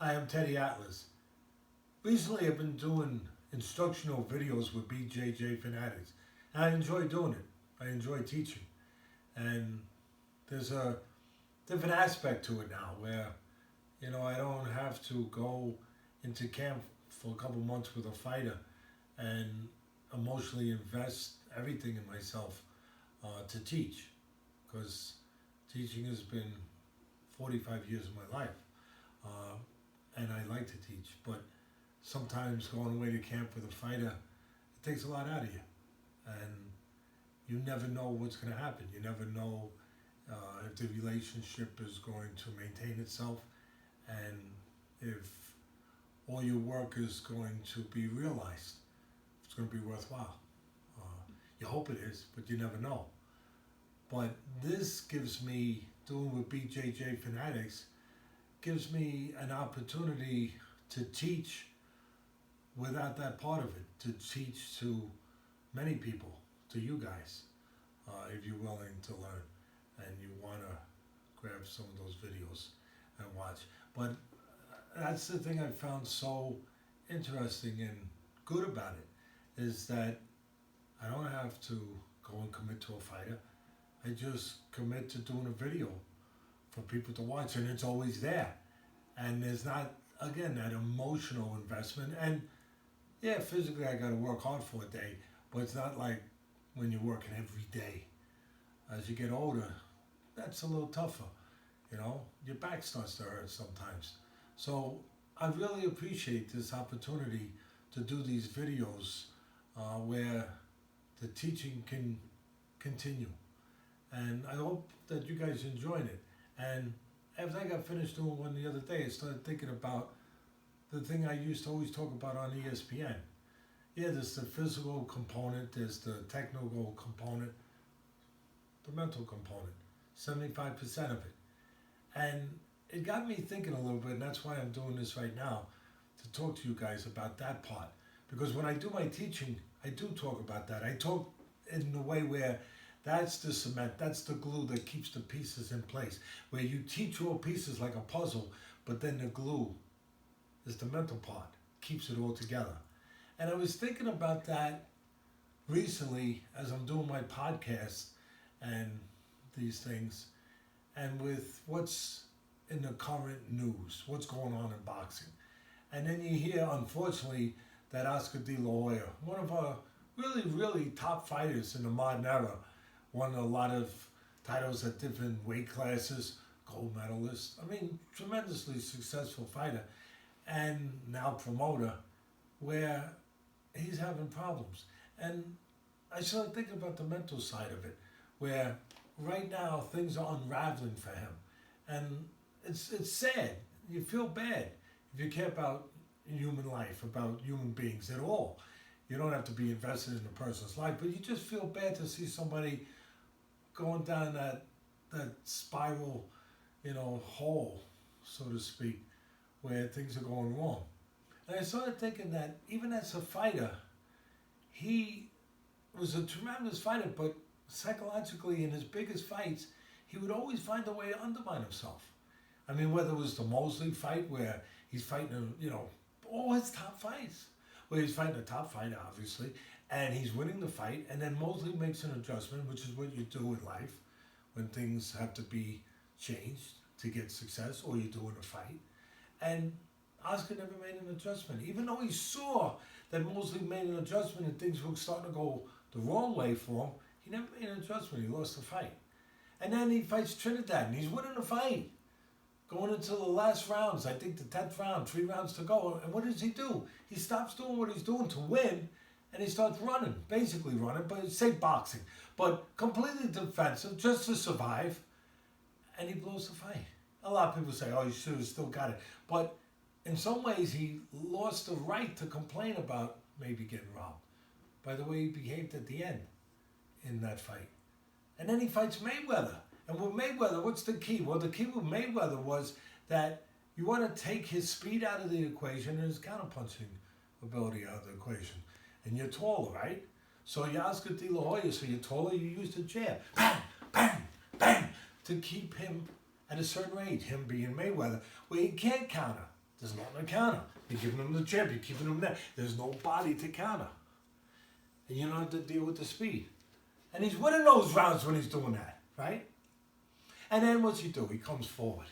Hi, I'm Teddy Atlas. Recently, I've been doing instructional videos with BJJ fanatics, and I enjoy doing it. I enjoy teaching, and there's a different aspect to it now where I don't have to go into camp for a couple months with a fighter and emotionally invest everything in myself to teach, because teaching has been 45 years of my life. Uh, and I like to teach, but sometimes going away to camp with a fighter, it takes a lot out of you, and you never know what's going to happen. You never know if the relationship is going to maintain itself, and if all your work is going to be realized. It's going to be worthwhile. You hope it is, but you never know. But this gives me, doing with BJJ fanatics, gives me an opportunity to teach without that part of it, to teach to many people, to you guys, if you're willing to learn and you want to grab some of those videos and watch. But that's the thing I found so interesting and good about it, is that I don't have to go and commit to a fighter. I just commit to doing a video for people to watch, and it's always there. And there's not, again, that emotional investment. And yeah, physically I got to work hard for a day, but it's not like when you're working every day. As you get older, that's a little tougher. Your back starts to hurt sometimes. So I really appreciate this opportunity to do these videos where the teaching can continue. And I hope that you guys enjoyed it. And after I got finished doing one the other day, I started thinking about the thing I used to always talk about on ESPN. Yeah, there's the physical component, there's the technical component, the mental component, 75% of it. And it got me thinking a little bit, and that's why I'm doing this right now, to talk to you guys about that part. Because when I do my teaching, I do talk about that. I talk in the way where that's the cement, that's the glue that keeps the pieces in place. Where you teach all pieces like a puzzle, but then the glue is the mental part, keeps it all together. And I was thinking about that recently as I'm doing my podcast and these things, and with what's in the current news, what's going on in boxing. And then you hear, unfortunately, that Oscar De La Hoya, one of our really, really top fighters in the modern era, won a lot of titles at different weight classes, gold medalist. I mean, tremendously successful fighter, and now promoter, where he's having problems. And I started thinking about the mental side of it, where right now things are unraveling for him. And it's sad. You feel bad if you care about human life, about human beings at all. You don't have to be invested in a person's life, but you just feel bad to see somebody going down that spiral, hole, so to speak, where things are going wrong. And I started thinking that even as a fighter, he was a tremendous fighter, but psychologically in his biggest fights, he would always find a way to undermine himself. I mean, whether it was the Mosley fight where he's fighting, all his top fights, where he's fighting a top fighter, obviously, and he's winning the fight, and then Mosley makes an adjustment, which is what you do in life when things have to be changed to get success, or you do in a fight. And Oscar never made an adjustment. Even though he saw that Mosley made an adjustment and things were starting to go the wrong way for him, he never made an adjustment. He lost the fight. And then he fights Trinidad, and he's winning the fight. Going into the last rounds, I think the 10th round, 3 rounds to go. And what does he do? He stops doing what he's doing to win, and he starts running, basically running, but say boxing, but completely defensive, just to survive, and he blows the fight. A lot of people say, oh, you should have still got it. But in some ways, he lost the right to complain about maybe getting robbed by the way he behaved at the end in that fight. And then he fights Mayweather. And with Mayweather, what's the key? Well, the key with Mayweather was that you want to take his speed out of the equation and his counterpunching ability out of the equation. And you're taller, right? So you're Oscar De La Hoya, so you're taller, you use the jab. Bang, bang, bang, to keep him at a certain range, him being Mayweather, where he can't counter There's nothing to counter. You're giving him the jab, you're keeping him there. There's no body to counter. And you don't have to deal with the speed. And he's winning those rounds when he's doing that, right? And then what's he do? He comes forward.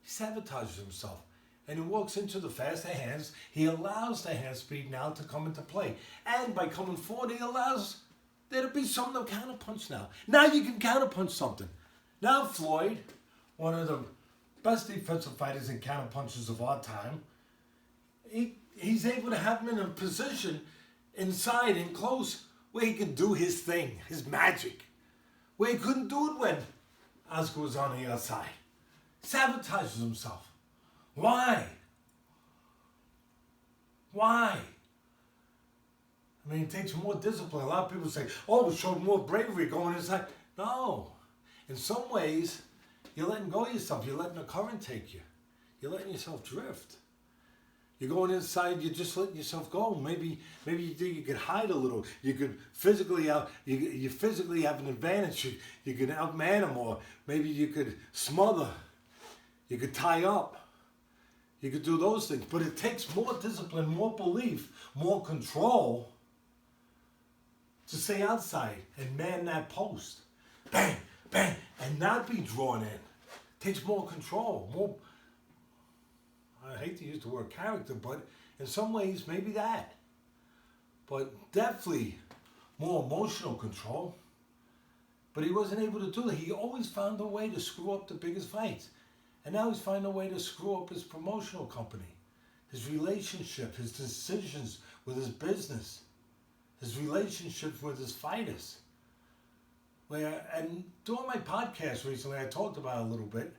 He sabotages himself. And he walks into the faster hands. He allows the hand speed now to come into play. And by coming forward, he allows there to be something to counterpunch now. Now you can counterpunch something. Now Floyd, one of the best defensive fighters and counterpunchers of our time, he's able to have him in a position inside and close where he can do his thing, his magic. Where he couldn't do it when Oscar was on the outside. Sabotages himself. Why? Why? I mean, it takes more discipline. A lot of people say, oh, it showed more bravery going inside. No. In some ways, you're letting go of yourself. You're letting the current take you. You're letting yourself drift. You're going inside, you're just letting yourself go. Maybe you think you could hide a little. You could physically you physically have an advantage. You could outman them, or maybe you could smother. You could tie up. You could do those things. But it takes more discipline, more belief, more control to stay outside and man that post. Bang, bang, and not be drawn in. It takes more control, more, I hate to use the word character, but in some ways, maybe that. But definitely more emotional control. But he wasn't able to do it. He always found a way to screw up the biggest fights. And now he's finding a way to screw up his promotional company, his relationship, his decisions with his business, his relationships with his fighters. And during my podcast recently, I talked about it a little bit.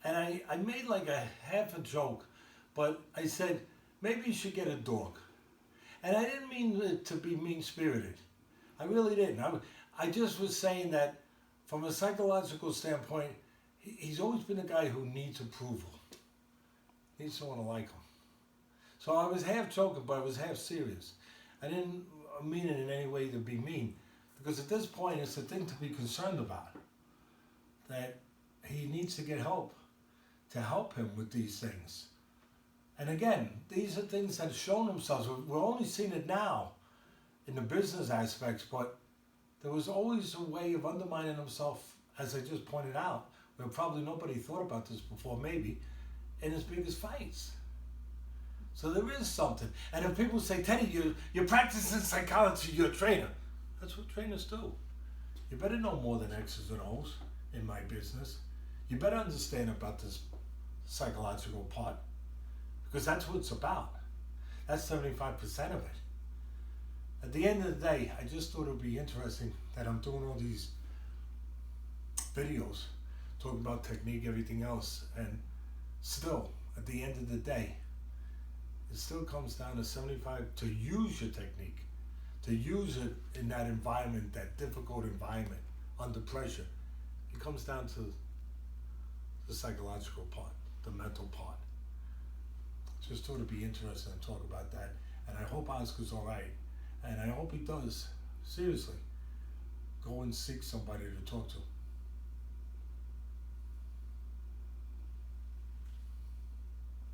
And I made like a half a joke, but I said, maybe you should get a dog. And I didn't mean it to be mean-spirited. I really didn't. I just was saying that from a psychological standpoint, he's always been a guy who needs approval. Needs someone to like him. So I was half joking, but I was half serious. I didn't mean it in any way to be mean, because at this point, it's a thing to be concerned about. That he needs to get help to help him with these things. And again, these are things that have shown themselves. We're only seeing it now in the business aspects, but there was always a way of undermining himself, as I just pointed out, where probably nobody thought about this before, maybe, in his biggest fights. So there is something. And if people say, Teddy, you're practicing psychology, you're a trainer. That's what trainers do. You better know more than X's and O's in my business. You better understand about this psychological part, because that's what it's about. That's 75% of it. At the end of the day, I just thought it would be interesting that I'm doing all these videos, talking about technique, everything else, and still, at the end of the day, it still comes down to 75 to use your technique, to use it in that environment, that difficult environment, under pressure. It comes down to the psychological part, the mental part. Just thought it'd be interesting to talk about that. And I hope Oscar's all right. And I hope he does, seriously, go and seek somebody to talk to.